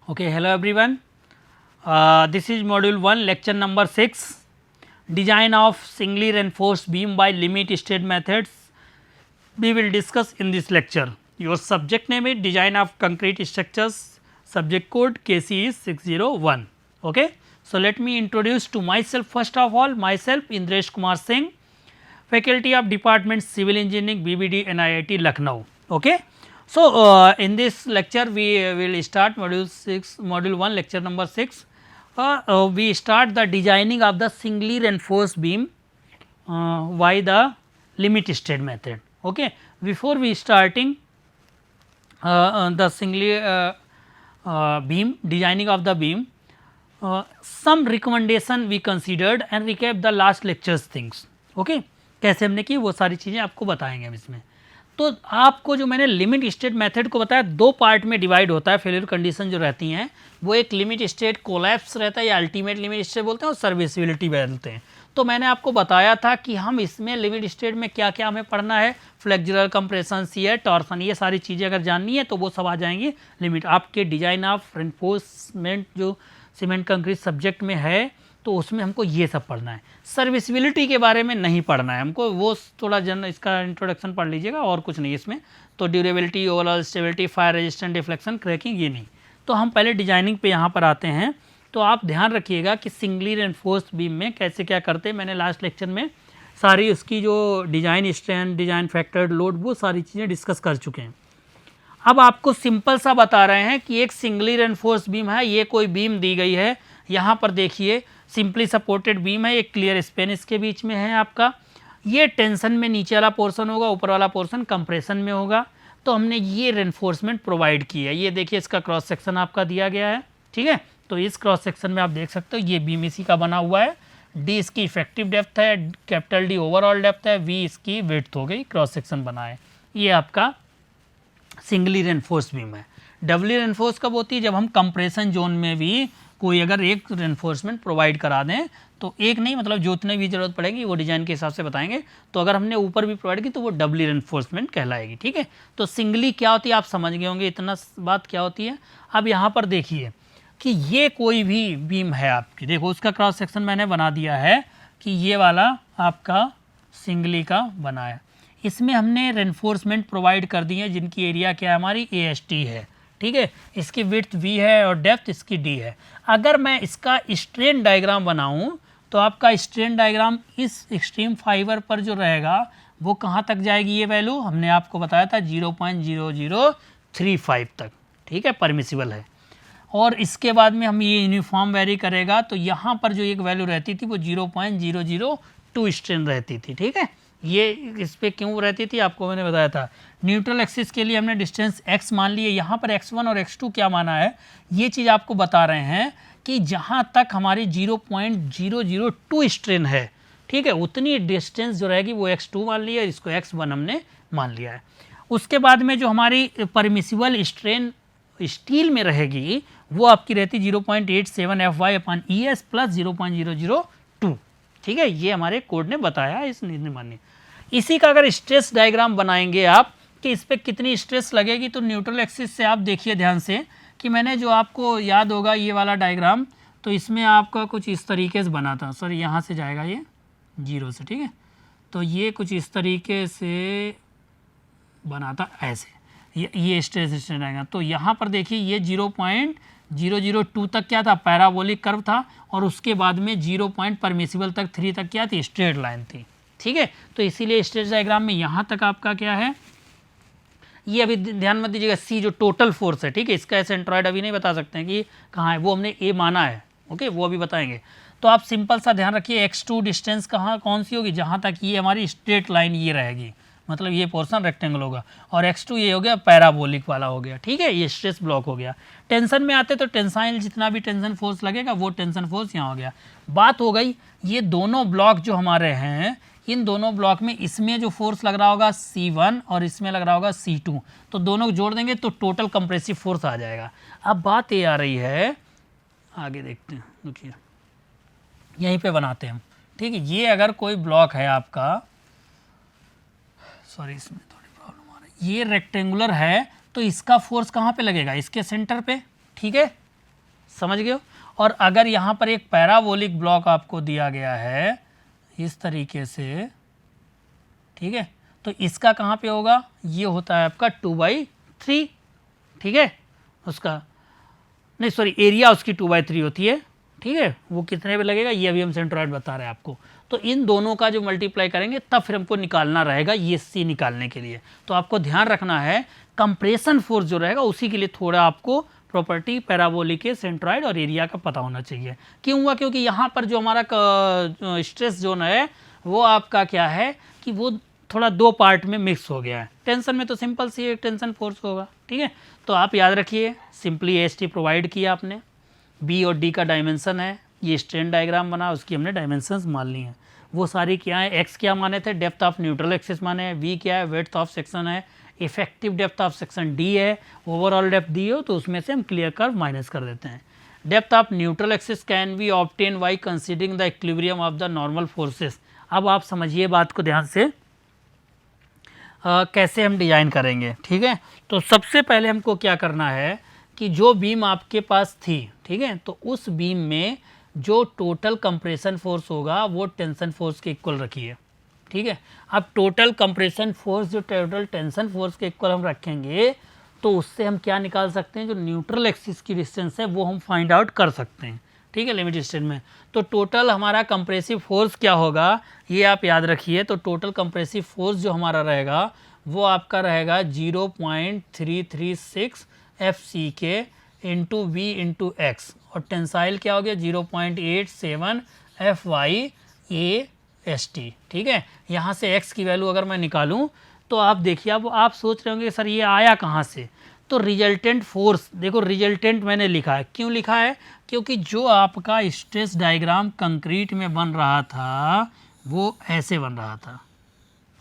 Okay, hello everyone. This is module 1, lecture number 6, design of singly reinforced beam by limit state methods. We will discuss in this lecture. Your subject name is design of concrete structures, subject code KC is 601. Okay. So, let me introduce to myself first of all, myself Indresh Kumar Singh, faculty of department civil engineering BBD NIIT Lucknow. Okay. So, in this lecture we will start module 1 lecture number 6. We start the designing of the singly reinforced beam by the limit state method. Okay. Before we starting the singly beam, designing of the beam, some recommendation we considered and recap the last lectures things. Okay. कैसे हमने की वो सारी चीज़ें आपको बताएंगे हम इसमें। तो आपको जो मैंने लिमिट स्टेट मेथड को बताया, दो पार्ट में डिवाइड होता है। फेलियर कंडीशन जो रहती हैं वो एक लिमिट स्टेट कोलैप्स रहता है या अल्टीमेट लिमिट स्टेट बोलते हैं और सर्विसिबिलिटी बोलते हैं। तो मैंने आपको बताया था कि हम इसमें लिमिट स्टेट में क्या क्या हमें पढ़ना है, फ्लेक्सुरल कंप्रेशन, शियर, टॉर्सन, ये सारी चीज़ें अगर जाननी है तो वो सब आ जाएंगी लिमिट। आपके डिजाइन ऑफ रेनफोर्समेंट जो सीमेंट कंक्रीट सब्जेक्ट में है तो उसमें हमको ये सब पढ़ना है। सर्विसिबिलिटी के बारे में नहीं पढ़ना है हमको, वो थोड़ा इसका इंट्रोडक्शन पढ़ लीजिएगा और कुछ नहीं इसमें। तो durability, overall stability, fire resistant, deflection, cracking, ये नहीं। तो हम पहले डिजाइनिंग पे यहाँ पर आते हैं। तो आप ध्यान रखिएगा कि सिंगली रेनफोर्स्ड बीम में कैसे क्या करते हैं। मैंने लास्ट लेक्चर में सारी उसकी जो design strength, design factor, load, वो सारी चीज़ें डिस्कस कर चुके हैं। अब आपको सिंपल सा बता रहे हैं कि एक सिंगली रेनफोर्स्ड बीम है, ये कोई बीम दी गई है। यहाँ पर देखिए सिंपली सपोर्टेड बीम है, एक क्लियर स्पेन इसके बीच में है आपका। ये टेंशन में नीचे वाला पोर्शन होगा, ऊपर वाला पोर्शन कंप्रेशन में होगा। तो हमने ये रेनफोर्समेंट प्रोवाइड की है। ये देखिए इसका क्रॉस सेक्शन आपका दिया गया है, ठीक है। तो इस क्रॉस सेक्शन में आप देख सकते हो ये बीम इसी का बना हुआ है। डी इसकी इफेक्टिव डेप्थ है, कैपिटल डी ओवरऑल डेप्थ है, वी इसकी विड्थ हो गई, क्रॉस सेक्शन बना है। ये आपका सिंगली रेनफोर्स बीम है। डबली रेनफोर्स कब होती है? जब हम कंप्रेशन जोन में भी कोई अगर एक रेनफोर्समेंट प्रोवाइड करा दें, तो एक नहीं मतलब जितने भी जरूरत पड़ेगी वो डिजाइन के हिसाब से बताएंगे। तो अगर हमने ऊपर भी प्रोवाइड की तो वो डबली रेनफोर्समेंट कहलाएगी, ठीक है। तो सिंगली क्या होती है आप समझ गए होंगे, इतना बात क्या होती है। अब यहाँ पर देखिए कि ये कोई भी बीम है आपकी, देखो उसका क्रॉस सेक्शन मैंने बना दिया है कि ये वाला आपका सिंगली का बना है। इसमें हमने रेनफोर्समेंट प्रोवाइड कर दी है जिनकी एरिया क्या है हमारी AST है, ठीक है। इसकी विड्थ V है और डेप्थ इसकी D है। अगर मैं इसका स्ट्रेन डायग्राम बनाऊं तो आपका स्ट्रेन डायग्राम इस एक्सट्रीम फाइबर पर जो रहेगा वो कहाँ तक जाएगी, ये वैल्यू हमने आपको बताया था 0.0035 तक, ठीक है, परमिसिबल है। और इसके बाद में हम ये यूनिफॉर्म वेरी करेगा तो यहाँ पर जो एक वैल्यू रहती थी वो 0.002 स्ट्रेन रहती थी, ठीक है। ये इस पे क्यों रहती थी आपको मैंने बताया था। न्यूट्रल एक्सिस के लिए हमने डिस्टेंस x मान लिए, यहाँ पर x1 और x2 क्या माना है, ये चीज़ आपको बता रहे हैं कि जहाँ तक हमारी 0.002 स्ट्रेन है, ठीक है, उतनी डिस्टेंस जो रहेगी वो x2 मान लिया, इसको x1 हमने मान लिया है। उसके बाद में जो हमारी परमिसिबल स्ट्रेन स्टील में रहेगी वो आपकी रहती 0.87 FY/ES प्लस 0.002, ठीक है। ये हमारे कोड ने बताया है, इस मान्य। इसी का अगर स्ट्रेस डायग्राम बनाएंगे आप कि इस पर कितनी स्ट्रेस लगेगी, तो न्यूट्रल एक्सिस से आप देखिए ध्यान से कि मैंने जो आपको याद होगा ये वाला डायग्राम, तो इसमें आपका कुछ इस तरीके से बना था। सॉरी यहाँ से जाएगा ये 0 से, ठीक है। तो ये कुछ इस तरीके से बना था ऐसे, ये स्ट्रेस डायग्राम। तो यहाँ पर देखिए ये 0.002 तक क्या था, पैराबोलिक कर्व था, और उसके बाद में 0 पॉइंट परमिसिबल तक 3 तक क्या थी, स्ट्रेट लाइन थी, ठीक है। तो इसीलिए स्ट्रेस डायग्राम में यहाँ तक आपका क्या है, ये अभी ध्यान मत दीजिएगा, C जो टोटल फोर्स है, ठीक है, इसका सेंट्रॉइड अभी नहीं बता सकते हैं कि कहाँ है, वो हमने A माना है, ओके, वो अभी बताएंगे। तो आप सिंपल सा ध्यान रखिए x2 डिस्टेंस कहाँ कौन सी होगी, जहाँ तक ये हमारी स्ट्रेट लाइन ये रहेगी, मतलब ये पोर्शन रेक्टेंगल होगा, और x2 ये हो गया पैराबोलिक वाला हो गया, ठीक है, ये स्ट्रेस ब्लॉक हो गया। टेंशन में आते तो टेंसाइल जितना भी टेंशन फोर्स लगेगा वो टेंशन फोर्स यहाँ हो गया। बात हो गई ये दोनों ब्लॉक जो हमारे हैं, इन दोनों ब्लॉक में इसमें जो फोर्स लग रहा होगा C1 और इसमें लग रहा होगा C2, तो दोनों को जोड़ देंगे तो टोटल कंप्रेसिव फोर्स आ जाएगा। अब बात ये आ रही है, आगे देखते हैं, देखिए यहीं पे बनाते हैं हम, ठीक है। ये अगर कोई ब्लॉक है आपका, सॉरी इसमें थोड़ी प्रॉब्लम आ रही है, ये रेक्टेंगुलर है तो इसका फोर्स कहाँ पे लगेगा, इसके सेंटर पे, ठीक है, समझ गए हो। और अगर यहाँ पर एक पैराबोलिक ब्लॉक आपको दिया गया है इस तरीके से, ठीक है, तो इसका कहाँ पे होगा, ये होता है आपका 2/3, ठीक है, उसका नहीं सॉरी एरिया उसकी 2/3 होती है, ठीक है। वो कितने पे लगेगा ये अभी हम सेंट्रॉइड बता रहे हैं आपको। तो इन दोनों का जो मल्टीप्लाई करेंगे तब फिर हमको निकालना रहेगा ये सी निकालने के लिए। तो आपको ध्यान रखना है कंप्रेशन फोर्स जो रहेगा उसी के लिए थोड़ा आपको प्रॉपर्टी पैराबोलिक के सेंट्रॉइड और एरिया का पता होना चाहिए। क्यों हुआ, क्योंकि यहाँ पर जो हमारा स्ट्रेस जोन है वो आपका क्या है कि वो थोड़ा दो पार्ट में मिक्स हो गया है। टेंशन में तो सिंपल सी एक टेंशन फोर्स होगा, ठीक है। तो आप याद रखिए सिंपली एस प्रोवाइड किया आपने, बी और डी का डायमेंशन है, ये स्ट्रेन डायग्राम बना उसकी हमने डायमेंशंस मान ली हैं। वो सारी क्या है, एक्स क्या माने थे, डेप्थ ऑफ न्यूट्रल एक्सिस माने हैं, वी क्या है, विड्थ ऑफ सेक्शन है, effective depth of section D है, ओवरऑल डेप्थ दी हो तो उसमें से हम क्लियर कर्व माइनस कर देते हैं। Depth of neutral axis can be obtain by considering the equilibrium of the normal forces. अब आप समझिए बात को ध्यान से, कैसे हम डिज़ाइन करेंगे, ठीक है। तो सबसे पहले हमको क्या करना है कि जो बीम आपके पास थी, ठीक है, तो उस बीम में जो टोटल कंप्रेशन फोर्स होगा वो टेंशन फोर्स के इक्वल रखिए, ठीक है। अब टोटल कंप्रेशन फोर्स जो टोटल टेंशन फोर्स के इक्वल हम रखेंगे तो उससे हम क्या निकाल सकते हैं, जो न्यूट्रल एक्सिस की डिस्टेंस है वो हम फाइंड आउट कर सकते हैं, ठीक है, लिमिट स्टेट में। तो टोटल हमारा कंप्रेसिव फोर्स क्या होगा ये आप याद रखिए। तो टोटल कंप्रेसिव फोर्स जो हमारा रहेगा वो आपका रहेगा 0.336 FCK into V into X, और टेंसाइल क्या हो गया 0.87 FYAST, ठीक है। यहाँ से x की वैल्यू अगर मैं निकालूँ तो आप देखिए, अब आप सोच रहे होंगे सर ये आया कहाँ से। तो रिजल्टेंट फोर्स देखो, रिजल्टेंट मैंने लिखा है, क्यों लिखा है, क्योंकि जो आपका स्ट्रेस डायग्राम कंक्रीट में बन रहा था वो ऐसे बन रहा था,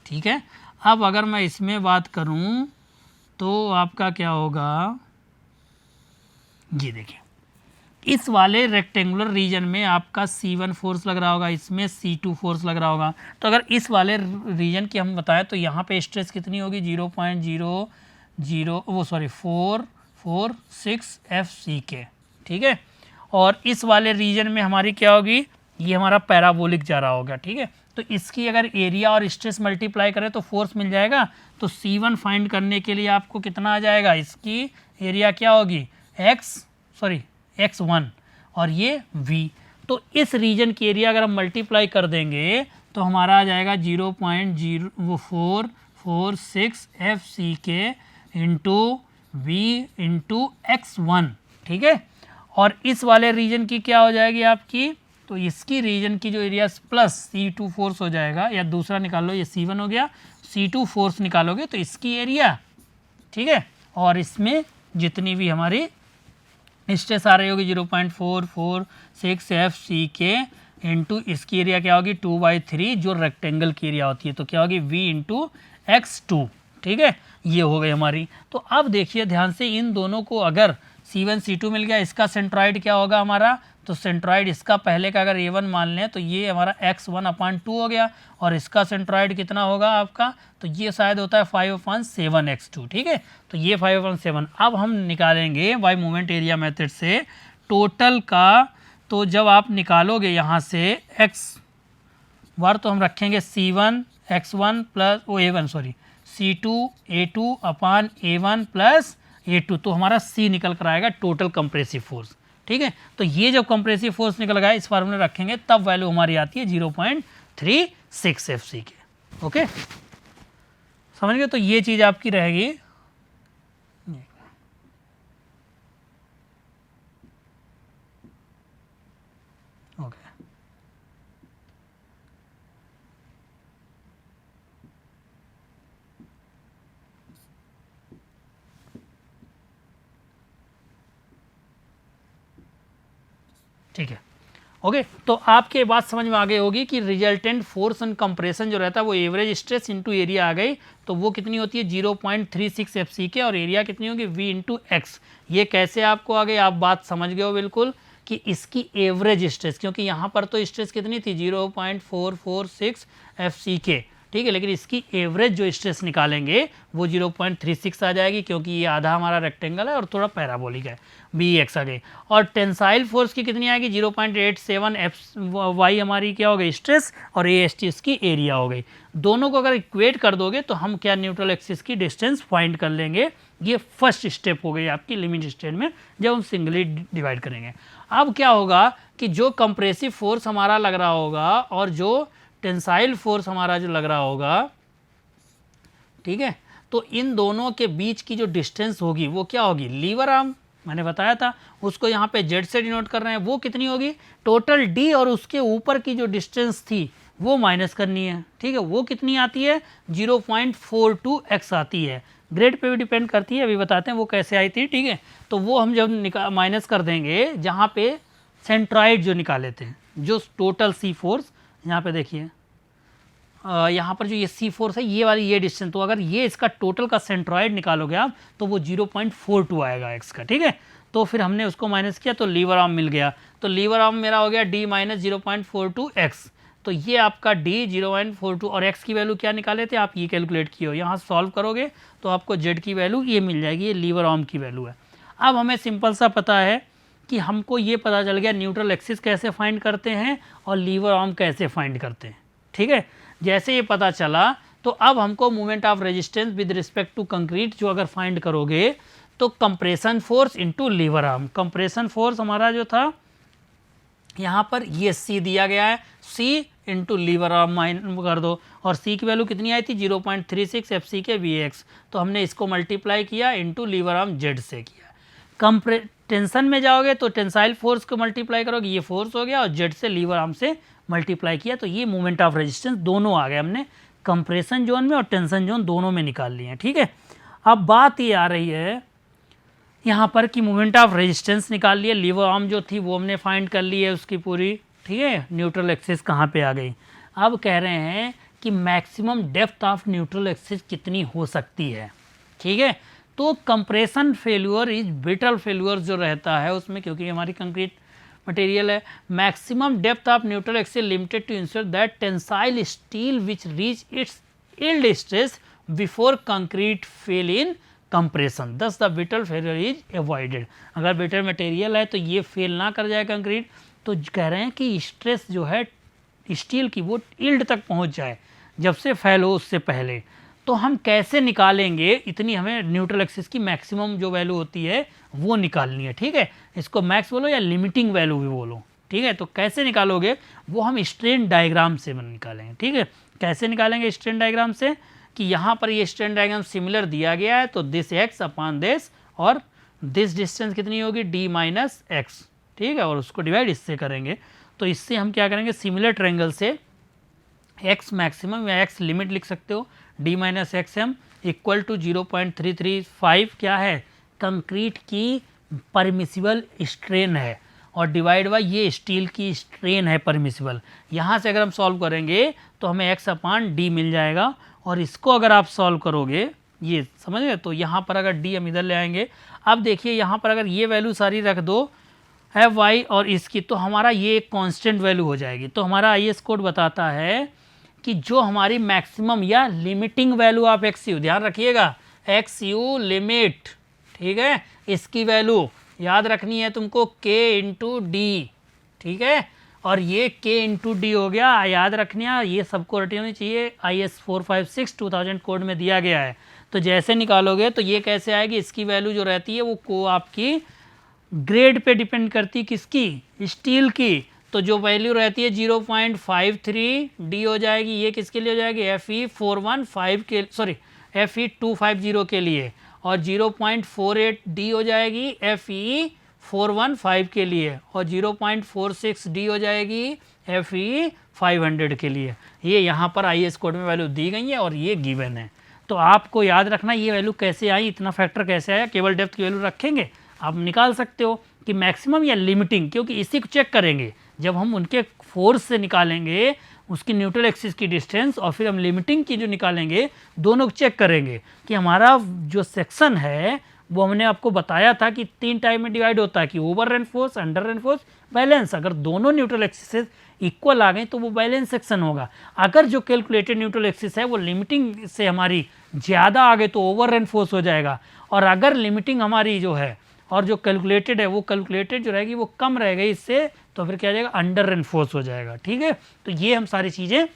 ठीक है। अब अगर मैं इसमें बात करूं तो आपका क्या होगा, ये देखिए इस वाले रेक्टेंगुलर रीजन में आपका C1 फोर्स लग रहा होगा, इसमें C2 फोर्स लग रहा होगा। तो अगर इस वाले रीजन की हम बताएं तो यहाँ पे स्ट्रेस कितनी होगी 446 FCK, ठीक है। और इस वाले रीजन में हमारी क्या होगी, ये हमारा पैराबोलिक जा रहा होगा, ठीक है। तो इसकी अगर एरिया और स्ट्रेस मल्टीप्लाई करें तो फोर्स मिल जाएगा। तो C1 फाइंड करने के लिए आपको कितना आ जाएगा, इसकी एरिया क्या होगी x1 और ये v। तो इस रीजन की एरिया अगर हम मल्टीप्लाई कर देंगे तो हमारा आ जाएगा 0.0446 FCK into V into x1, ठीक है। और इस वाले रीजन की क्या हो जाएगी आपकी, तो इसकी रीजन की जो एरिया प्लस C2 फोर्स हो जाएगा, या दूसरा निकाल लो, ये C1 हो गया, C2 फोर्स निकालोगे तो इसकी एरिया, ठीक है। और इसमें जितनी भी हमारी स्ट्रेस आ रही होगी 0.446 FCK इंटू इसकी एरिया क्या होगी 2/3 जो रेक्टेंगल की एरिया होती है, तो क्या होगी V इंटू x2, ठीक है। ये हो गई हमारी। तो अब देखिए ध्यान से, इन दोनों को अगर C1 C2 मिल गया, इसका सेंट्रॉइड क्या होगा हमारा, तो सेंट्रॉइड इसका पहले का अगर A1 मान लें तो ये हमारा x1/2 हो गया, और इसका सेंट्रॉइड कितना होगा आपका, तो ये शायद होता है 5/7 x2, ठीक है। तो ये 5/7। अब हम निकालेंगे बाय मोमेंट एरिया मेथड से टोटल का। तो जब आप निकालोगे यहाँ से x बार तो हम रखेंगे C1 x1 plus C2 A2/A1 plus A2, तो हमारा C निकल कर आएगा टोटल कंप्रेसिव फोर्स, ठीक है। तो ये जब कंप्रेसिव फोर्स निकल गया इस फार्मूले रखेंगे तब वैल्यू हमारी आती है 0.36 FCK, ओके, समझ गए। तो ये चीज़ आपकी रहेगी, ओके। ठीक है, ओके। तो आपके बात समझ में आ गई होगी कि रिजल्टेंट फोर्स एंड कंप्रेशन जो रहता है वो एवरेज स्ट्रेस इनटू एरिया आ गई, तो वो कितनी होती है 0.36 FCK, और एरिया कितनी होगी V इंटू एक्स। ये कैसे आपको आ गई, आप बात समझ गए हो बिल्कुल, कि इसकी एवरेज स्ट्रेस, क्योंकि यहाँ पर तो स्ट्रेस कितनी थी 0.446 FCK, ठीक है, लेकिन इसकी एवरेज जो स्ट्रेस निकालेंगे वो 0.36 आ जाएगी, क्योंकि ये आधा हमारा रेक्टेंगल है और थोड़ा पैराबोलिक है, बी एक्स आ गई। और टेंसाइल फोर्स की कितनी आएगी 0.87 एफ वाई हमारी क्या हो गई स्ट्रेस, और ए एस टी इसकी एरिया हो गई। दोनों को अगर इक्वेट कर दोगे तो हम क्या न्यूट्रल एक्सिस की डिस्टेंस फाइंड कर लेंगे। ये फर्स्ट स्टेप हो गई आपकी लिमिट स्टेट में, जब हम सिंगली डिवाइड करेंगे। अब क्या होगा कि जो कंप्रेसिव फोर्स हमारा लग रहा होगा और जो टेंसाइल फोर्स हमारा जो लग रहा होगा, ठीक है, तो इन दोनों के बीच की जो डिस्टेंस होगी वो क्या होगी, लीवर आर्म मैंने बताया था, उसको यहाँ पे जेड से डिनोट कर रहे हैं, वो कितनी होगी टोटल डी, और उसके ऊपर की जो डिस्टेंस थी वो माइनस करनी है। ठीक है, वो कितनी आती है 0.42x आती है, ग्रेड पे भी डिपेंड करती है, अभी बताते हैं वो कैसे आई थी। ठीक है, तो वो हम जब माइनस कर देंगे जहाँ पे सेंट्रॉइड जो निकाले थे, जो टोटल सी फोर्स यहाँ पे देखिए, यहाँ पर जो ये सी फोर्स है ये वाली ये डिस्टेंस, तो अगर ये इसका टोटल का सेंट्रॉइड निकालोगे आप तो वो 0.42 आएगा एक्स का। ठीक है, तो फिर हमने उसको माइनस किया तो लीवर आर्म मिल गया, तो लीवर आर्म मेरा हो गया डी माइनस 0.42 एक्स। तो ये आपका डी 0.42 और एक्स की वैल्यू क्या निकाले थे आप, ये कैलकुलेट किए हो, यहाँ सॉल्व करोगे तो आपको जेड की वैल्यू ये मिल जाएगी, ये लीवर आर्म की वैल्यू है। अब हमें सिंपल सा पता है कि हमको ये पता चल गया न्यूट्रल एक्सिस कैसे फाइंड करते हैं और लीवर आर्म कैसे फाइंड करते हैं। ठीक है, जैसे ये पता चला तो अब हमको moment of resistance with respect to concrete जो अगर फाइंड करोगे तो compression force into lever arm, compression force हमारा जो था यहाँ पर ये सी दिया गया है, सी इंटू लीवर आर्म माइन कर दो, और सी की वैल्यू कितनी आई थी 0.36 एफ सी के वी एक्स, तो हमने इसको मल्टीप्लाई किया इंटू लीवर आर्म जेड से किया। टेंशन में जाओगे तो टेंसाइल फोर्स को मल्टीप्लाई करोगे, ये फोर्स हो गया, और जेड से लीवर आर्म से मल्टीप्लाई किया, तो ये मोमेंट ऑफ रेजिस्टेंस दोनों आ गए, हमने कंप्रेशन जोन में और टेंशन जोन दोनों में निकाल लिए हैं। ठीक है, अब बात ये आ रही है यहाँ पर कि मोमेंट ऑफ रेजिस्टेंस निकाल लिए, लीवर आर्म जो थी वो हमने फाइंड कर ली है उसकी पूरी। ठीक है, न्यूट्रल एक्सिस कहाँ पे आ गई, अब कह रहे हैं कि maximum depth of neutral axis कितनी हो सकती है। ठीक है, तो compression failure is brittle failure जो रहता है उसमें, क्योंकि हमारी कंक्रीट मटेरियल है, maximum depth of neutral axis limited to ensure that tensile steel which reach its yield stress before concrete fail in compression, thus the brittle failure is avoided. अगर brittle material है तो ये fail ना कर जाए concrete, तो कह रहे हैं कि स्ट्रेस जो है स्टील की वो यील्ड तक पहुंच जाए जब से फेल हो उससे पहले। तो हम कैसे निकालेंगे, इतनी हमें न्यूट्रल एक्सिस की मैक्सिमम जो वैल्यू होती है वो निकालनी है। ठीक है, इसको मैक्स बोलो या लिमिटिंग वैल्यू भी बोलो। ठीक है, तो कैसे निकालोगे वो हम स्ट्रेन डायग्राम से निकालेंगे। ठीक है, कैसे निकालेंगे स्ट्रेन डायग्राम से, कि यहाँ पर ये स्ट्रेन डायग्राम सिमिलर दिया गया है, तो दिस एक्स अपॉन दिस, और दिस डिस्टेंस कितनी होगी डी माइनस एक्स। ठीक है, और उसको डिवाइड इससे करेंगे, तो इससे हम क्या करेंगे सिमिलर ट्रायंगल से एक्स मैक्सिमम या एक्स लिमिट लिख सकते हो, D minus X M equal to 0.335 क्या है कंक्रीट की परमिसिबल स्ट्रेन है, और डिवाइड बाई ये स्टील की स्ट्रेन है परमिसिबल। यहाँ से अगर हम सॉल्व करेंगे तो हमें एक्स अपान डी मिल जाएगा, और इसको अगर आप सॉल्व करोगे ये समझ गए, तो यहाँ पर अगर डी हम इधर ले आएंगे, अब देखिए यहाँ पर अगर ये वैल्यू सारी रख दो एफ वाई और इसकी, तो हमारा ये एक कांस्टेंट वैल्यू हो जाएगी। तो हमारा आईएस कोड बताता है कि जो हमारी मैक्सिमम या limiting value of x you, ध्यान रखिएगा एक्स यू लिमिट, ठीक है, इसकी वैल्यू याद रखनी है तुमको k इंटू डी। ठीक है, और ये k इंटू डी हो गया, याद रखनी है, ये सबको रटी होनी चाहिए, IS 456 2000 कोड में दिया गया है। तो जैसे निकालोगे तो ये कैसे आएगी, इसकी वैल्यू जो रहती है वो को आपकी ग्रेड पे डिपेंड करती है, किसकी स्टील की, तो जो वैल्यू रहती है 0.53 डी हो जाएगी, ये किसके लिए हो जाएगी FE 415 के सॉरी FE 250 के लिए, और 0.48 डी हो जाएगी FE 415 के लिए, और 0.46 डी हो जाएगी FE 500 के लिए। ये यहाँ पर IS कोड में वैल्यू दी गई है और ये गिवन है। तो आपको याद रखना ये वैल्यू कैसे आई, इतना फैक्टर कैसे आया, केवल डेप्थ की वैल्यू रखेंगे आप निकाल सकते हो कि मैक्सिमम या लिमिटिंग, क्योंकि इसी को चेक करेंगे जब हम उनके फोर्स से निकालेंगे उसकी न्यूट्रल एक्सिस की डिस्टेंस, और फिर हम लिमिटिंग की जो निकालेंगे दोनों को चेक करेंगे कि हमारा जो सेक्शन है वो हमने आपको बताया था कि 3 टाइप में डिवाइड होता है कि over reinforce, under reinforce, balance. अगर दोनों न्यूट्रल एक्सिस इक्वल आ गए तो वो बैलेंस सेक्शन होगा। अगर जो कैलकुलेटेड न्यूट्रल एक्सिस है वो लिमिटिंग से हमारी ज़्यादा आ गए तो ओवर रेनफोर्स हो जाएगा, और अगर लिमिटिंग हमारी जो है और जो कैलकुलेटेड है वो कैलकुलेटेड जो रहेगी वो कम रह गई इससे, तो फिर क्या हो जाएगा, अंडर रेनफोर्स हो जाएगा। ठीक है, तो ये हम सारी चीज़ें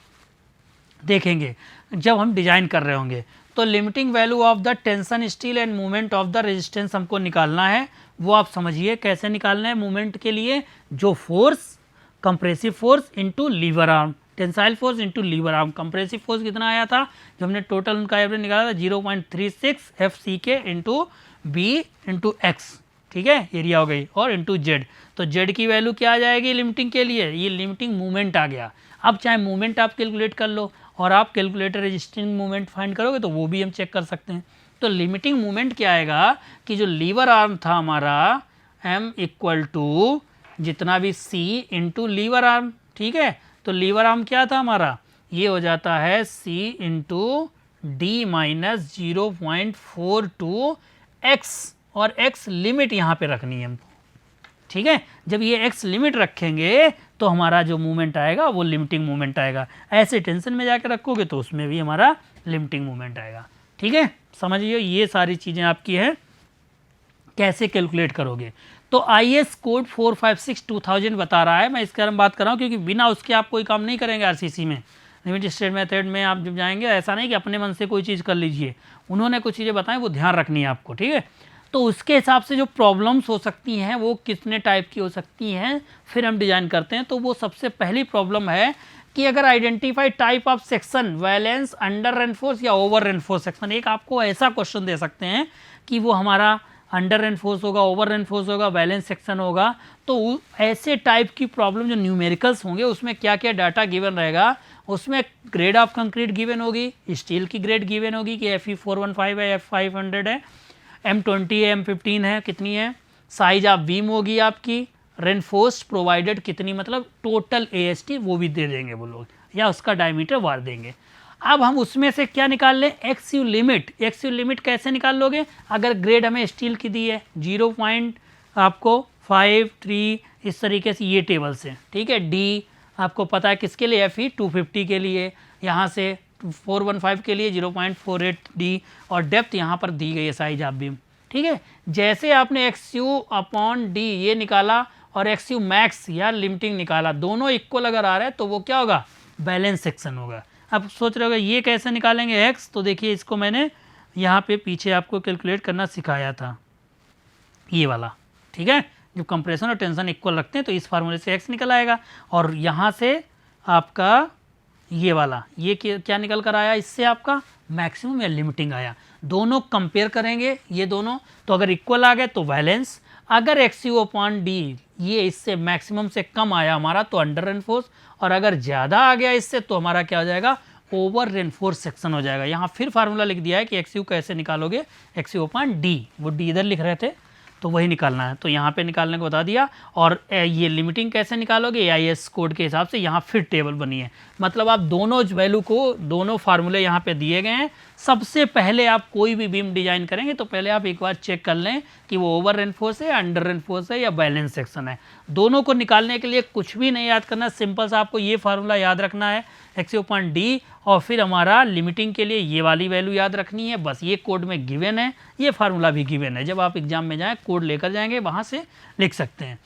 देखेंगे जब हम डिजाइन कर रहे होंगे। तो limiting value of the tension steel and movement of the resistance हमको निकालना है। वो आप समझिए कैसे निकालना है। मूवमेंट के लिए जो force, compressive force into lever arm, tensile force into lever arm. Compressive force कितना आया था, जो हमने टोटल उनका एवरेज निकाला था 0.36 FCK into B into X. ठीक है, एरिया हो गई, और इंटू जेड। तो जेड की वैल्यू क्या आ जाएगी लिमिटिंग के लिए, ये लिमिटिंग मूवमेंट आ गया। अब चाहे मूवमेंट आप कैलकुलेट कर लो और आप कैलकुलेटर रेजिस्टिंग मूवमेंट फाइंड करोगे तो वो भी हम चेक कर सकते हैं। तो लिमिटिंग मूवमेंट क्या आएगा कि जो लीवर आर्म था हमारा m इक्वल टू जितना भी c इंटू लीवर आर्म। ठीक है, तो लीवर आर्म क्या था हमारा, ये हो जाता है c into D minus 0.42 x, और x लिमिट यहाँ पे रखनी है हमको। ठीक है, जब ये x लिमिट रखेंगे तो हमारा जो मूवमेंट आएगा वो लिमिटिंग मूवमेंट आएगा। ऐसे टेंशन में जाकर रखोगे तो उसमें भी हमारा लिमिटिंग मूवमेंट आएगा। ठीक है, समझिए ये सारी चीज़ें आपकी हैं, कैसे कैलकुलेट करोगे। तो IS कोड 456/2000 बता रहा है, मैं इसके बारे में बात कर रहा हूँ क्योंकि बिना उसके आप कोई काम नहीं करेंगे RCC में। लिमिट स्टेट मेथड में आप जब जाएंगे ऐसा नहीं कि अपने मन से कोई चीज़ कर लीजिए, उन्होंने कुछ चीज़ें बताएं वो ध्यान रखनी है आपको। ठीक है, तो उसके हिसाब से जो प्रॉब्लम्स हो सकती हैं वो कितने टाइप की हो सकती हैं फिर हम डिज़ाइन करते हैं। तो वो सबसे पहली प्रॉब्लम है कि अगर identify type of section, valence, under reinforce या ओवर रेनफोर्स सेक्शन। एक आपको ऐसा क्वेश्चन दे सकते हैं कि वो हमारा अंडर रेनफोर्स होगा, ओवर रेनफोर्स होगा, बैलेंस सेक्शन होगा। तो ऐसे टाइप की प्रॉब्लम जो न्यूमेरिकल्स होंगे उसमें क्या क्या डाटा गिवन रहेगा, उसमें ग्रेड ऑफ कंक्रीट गिवन होगी, स्टील की ग्रेड गिवन होगी कि FE415 है, F500 है, M20 है, M15 है, कितनी है, साइज ऑफ बीम होगी आपकी, रेनफोर्स प्रोवाइडेड कितनी, मतलब टोटल AST वो भी दे देंगे वो लोग, या उसका डायमीटर वार देंगे। अब हम उसमें से क्या निकाल लें, XU लिमिट। XU लिमिट कैसे निकाल लोगे, अगर ग्रेड हमें स्टील की दी है 0.53 इस तरीके से ये टेबल से। ठीक है, D आपको पता है किसके लिए, FE250 के लिए, यहाँ से 415 के लिए 0.48 D, और डेप्थ यहाँ पर दी गई है साइज ऑफ बीम। ठीक है, जैसे आपने XU/D ये निकाला और XU मैक्स या लिमिटिंग निकाला, दोनों इक्वल अगर आ रहा है तो वो क्या होगा, बैलेंस सेक्शन होगा। अब सोच रहे होगा ये कैसे निकालेंगे x, तो देखिए इसको मैंने यहाँ पे पीछे आपको कैलकुलेट करना सिखाया था, ये वाला। ठीक है, जब कंप्रेशन और टेंशन इक्वल रखते हैं तो इस फार्मूले से x निकल आएगा, और यहाँ से आपका ये वाला ये क्या निकल कर आया, इससे आपका मैक्सिमम या लिमिटिंग आया। दोनों कंपेयर करेंगे ये दोनों, तो अगर इक्वल आ गए तो बैलेंस, अगर XU/D ये इससे मैक्सिमम से कम आया हमारा तो अंडर रेनफोर्स, और अगर ज़्यादा आ गया इससे तो हमारा क्या हो जाएगा, ओवर रेनफोर्स सेक्शन हो जाएगा। यहाँ फिर फार्मूला लिख दिया है कि XU कैसे निकालोगे, XU/D, वो D इधर लिख रहे थे तो वही निकालना है, तो यहाँ पे निकालने को बता दिया। और ये लिमिटिंग कैसे निकालोगे, AIS कोड के हिसाब से यहाँ फिर टेबल बनी है। मतलब आप दोनों वैल्यू को, दोनों फार्मूले यहाँ पे दिए गए हैं। सबसे पहले आप कोई भी बीम डिजाइन करेंगे तो पहले आप एक बार चेक कर लें कि वो ओवर रेनफोर्स है, अंडर रेनफोर्स है या बैलेंस सेक्शन है। दोनों को निकालने के लिए कुछ भी नहीं याद करना, सिंपल सा आपको ये फार्मूला याद रखना है XU/D, और फिर हमारा लिमिटिंग के लिए ये वाली वैल्यू याद रखनी है। बस ये कोड में गिवन है, ये फार्मूला भी गिवन है, जब आप एग्जाम में जाएँ कोड लेकर जाएंगे वहाँ से लिख सकते हैं।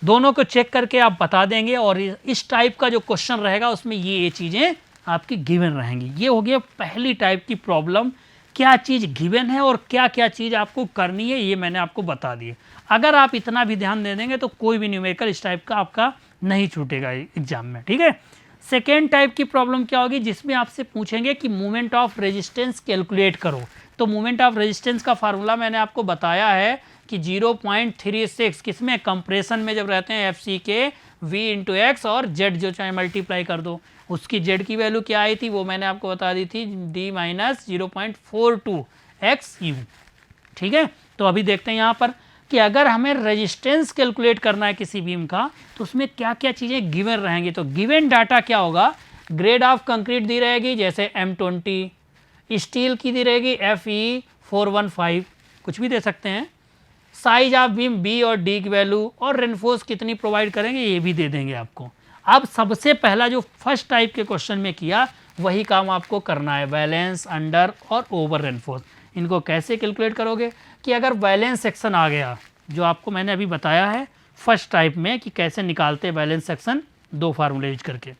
दोनों को चेक करके आप बता देंगे, और इस टाइप का जो क्वेश्चन रहेगा उसमें ये चीज़ें आपकी गिवन रहेंगी। ये हो गया पहली टाइप की प्रॉब्लम, क्या चीज़ गिवन है और क्या क्या चीज़ आपको करनी है ये मैंने आपको बता दी। अगर आप इतना भी ध्यान दे देंगे तो कोई भी न्यूमेरिकल इस टाइप का आपका नहीं छूटेगा एग्जाम में। ठीक है, सेकेंड टाइप की प्रॉब्लम क्या होगी, जिसमें आपसे पूछेंगे कि मोमेंट ऑफ रेजिस्टेंस कैलकुलेट करो। तो मोमेंट ऑफ रेजिस्टेंस का फार्मूला मैंने आपको बताया है कि 0.36 किसमें, कंप्रेशन में जब रहते हैं FCK V/X, और Z जो चाहे मल्टीप्लाई कर दो, उसकी Z की वैल्यू क्या आई थी वो मैंने आपको बता दी थी, D-0.42 XU। ठीक है, तो अभी देखते हैं यहाँ पर कि अगर हमें रेजिस्टेंस कैलकुलेट करना है किसी बीम का तो उसमें क्या क्या चीज़ें गिवन रहेंगी। तो गिवन डाटा क्या होगा, ग्रेड ऑफ कंक्रीट दी रहेगी जैसे M20, स्टील की दी रहेगी FE415, कुछ भी दे सकते हैं, साइज ऑफ बीम बी और डी की वैल्यू और रेनफोर्स कितनी प्रोवाइड करेंगे ये भी दे देंगे आपको। अब सबसे पहला जो फर्स्ट टाइप के क्वेश्चन में किया वही काम आपको करना है, बैलेंस, अंडर और ओवर रेनफोर्स। इनको कैसे कैलकुलेट करोगे कि अगर बैलेंस सेक्शन आ गया, जो आपको मैंने अभी बताया है फर्स्ट टाइप में कि कैसे निकालते हैं बैलेंस सेक्शन, 2 फार्मूले यूज करके,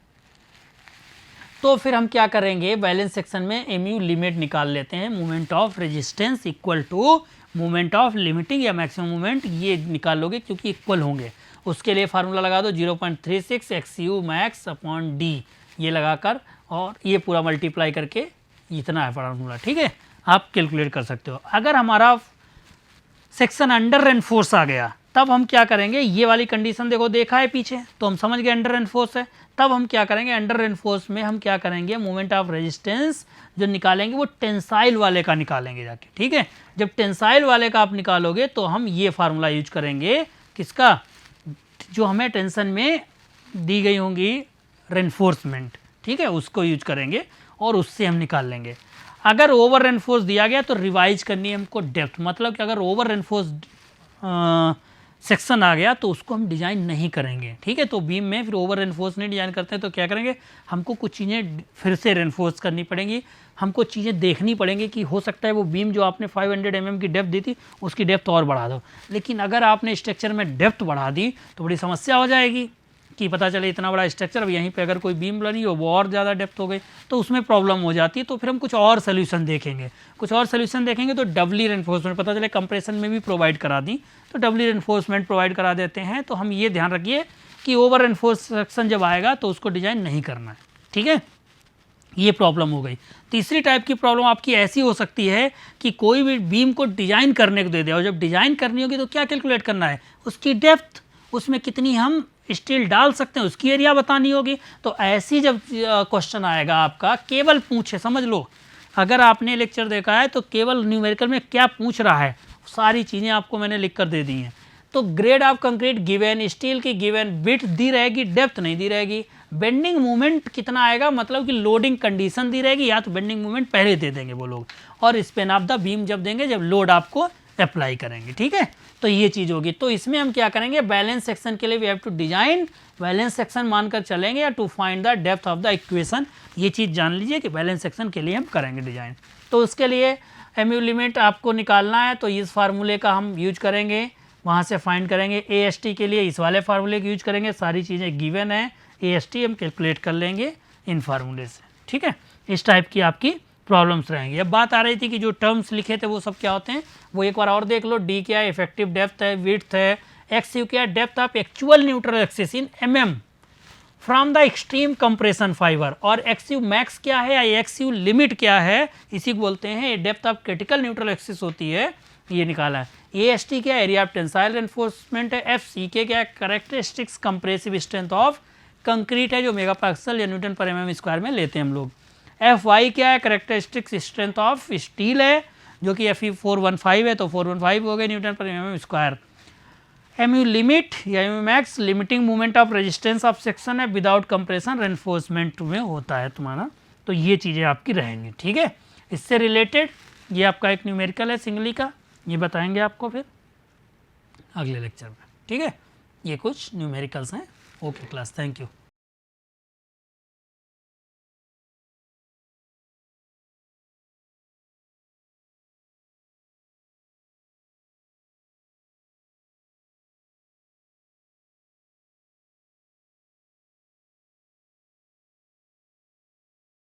तो फिर हम क्या करेंगे, बैलेंस सेक्शन में एमयू लिमिट निकाल लेते हैं, moment of resistance equal to moment of limiting या मैक्सिमम मोमेंट, ये निकाल लोगे क्योंकि इक्वल होंगे। उसके लिए फार्मूला लगा दो 0.36 XU मैक्स अपॉन डी, ये लगाकर और ये पूरा मल्टीप्लाई करके इतना है फार्मूला, ठीक है, आप कैलकुलेट कर सकते हो। अगर हमारा सेक्शन अंडर रेनफोर्स आ गया तब हम क्या करेंगे, ये वाली कंडीशन देखो देखा है पीछे, तो हम समझ गए अंडर रेनफोर्स है। तब हम क्या करेंगे, अंडर रेनफोर्स में हम क्या करेंगे, मोमेंट ऑफ रेजिस्टेंस जो निकालेंगे वो टेंसाइल वाले का निकालेंगे जाके, ठीक है। जब टेंसाइल वाले का आप निकालोगे तो हम ये फार्मूला यूज करेंगे, किसका, जो हमें टेंशन में दी गई होंगी रेनफोर्समेंट, ठीक है, उसको यूज करेंगे और उससे हम निकाल लेंगे। अगर ओवर रेनफोर्स दिया गया तो रिवाइज करनी है हमको डेप्थ, मतलब कि अगर ओवर रेनफोर्स सेक्शन आ गया तो उसको हम डिजाइन नहीं करेंगे, ठीक है। तो बीम में फिर ओवर रेनफोर्स नहीं डिजाइन करते हैं तो क्या करेंगे, हमको कुछ चीज़ें फिर से रेनफोर्स करनी पड़ेंगी, हमको चीज़ें देखनी पड़ेंगी कि हो सकता है वो बीम जो आपने 500 mm की डेप्थ दी थी उसकी डेप्थ और बढ़ा दो। लेकिन अगर आपने स्ट्रक्चर में डेप्थ बढ़ा दी तो बड़ी समस्या हो जाएगी कि पता चले इतना बड़ा स्ट्रक्चर, अब यहीं पे अगर कोई बीम बनी हो वो और ज़्यादा डेप्थ हो गई तो उसमें प्रॉब्लम हो जाती है। तो फिर हम कुछ और सोल्यूशन देखेंगे, तो डबली रेनफोर्समेंट, पता चले कंप्रेशन में भी प्रोवाइड करा दी तो डबली रेनफोर्समेंट प्रोवाइड करा देते हैं। तो हम ये ध्यान रखिए कि ओवर रेनफोर्स सेक्शन जब आएगा तो उसको डिजाइन नहीं करना है, ठीक है, ये प्रॉब्लम हो गई। तीसरी टाइप की प्रॉब्लम आपकी ऐसी हो सकती है कि कोई भी बीम को डिजाइन करने को दे दे और जब डिजाइन करनी होगी तो क्या कैलकुलेट करना है, उसकी डेप्थ, उसमें कितनी हम स्टील डाल सकते हैं उसकी एरिया बतानी होगी। तो ऐसी जब क्वेश्चन आएगा आपका, केवल पूछे, समझ लो अगर आपने लेक्चर देखा है तो केवल न्यूमेरिकल में क्या पूछ रहा है सारी चीज़ें आपको मैंने लिख कर दे दी हैं। तो grade of concrete given, steel की गिवन, विड्थ दी रहेगी, डेप्थ नहीं दी रहेगी, बेंडिंग मूवमेंट कितना आएगा, मतलब कि लोडिंग कंडीशन दी रहेगी, या तो बेंडिंग मूवमेंट पहले दे देंगे वो लोग, और स्पेन ऑफ द बीम जब देंगे जब लोड आपको अप्लाई करेंगे, ठीक है। तो ये चीज़ होगी। तो इसमें हम क्या करेंगे, बैलेंस सेक्शन के लिए we have to design balance section मानकर चलेंगे या to find the depth of the equation, ये चीज़ जान लीजिए कि बैलेंस सेक्शन के लिए हम करेंगे डिजाइन। तो उसके लिए एमयू लिमिट आपको निकालना है तो इस फार्मूले का हम यूज करेंगे, वहाँ से फाइंड करेंगे। AST के लिए इस वाले फार्मूले का यूज करेंगे, सारी चीज़ें गिवन है, AST हम कैलकुलेट कर लेंगे इन फार्मूले से, ठीक है। इस टाइप की आपकी प्रॉब्लम्स रहेंगी। अब बात आ रही थी कि जो टर्म्स लिखे थे वो सब क्या होते हैं, वो एक बार और देख लो। डी क्या है, इफेक्टिव डेप्थ है, विड्थ है, XU क्या है, depth of actual neutral axis in mm from the extreme compression fibre, और XU मैक्स क्या है या XU लिमिट क्या है, इसी को बोलते हैं depth of critical neutral axis होती है, ये निकाला है। AST क्या है, एरिया ऑफ टेंसाइल रेनफोर्समेंट है। FCK क्या है, characteristics compressive strength of concrete है, जो मेगापास्कल या न्यूटन पर mm स्क्वायर में लेते हैं हम लोग। FY क्या है, कैरेक्टरिस्टिक्स स्ट्रेंथ ऑफ स्टील है, जो कि Fe 415 है, तो 415 हो गए न्यूटन पर mm स्क्वायर। MU लिमिट या MU max limiting movement of resistance of section है, विदाउट कंप्रेशन रेनफोर्समेंट में होता है तुम्हारा। तो ये चीज़ें आपकी रहेंगी, ठीक है। इससे रिलेटेड ये आपका एक न्यूमेरिकल है सिंगली का, ये बताएंगे आपको फिर अगले लेक्चर में, ठीक है। ये कुछ न्यूमेरिकल्स हैं। Okay class, thank you.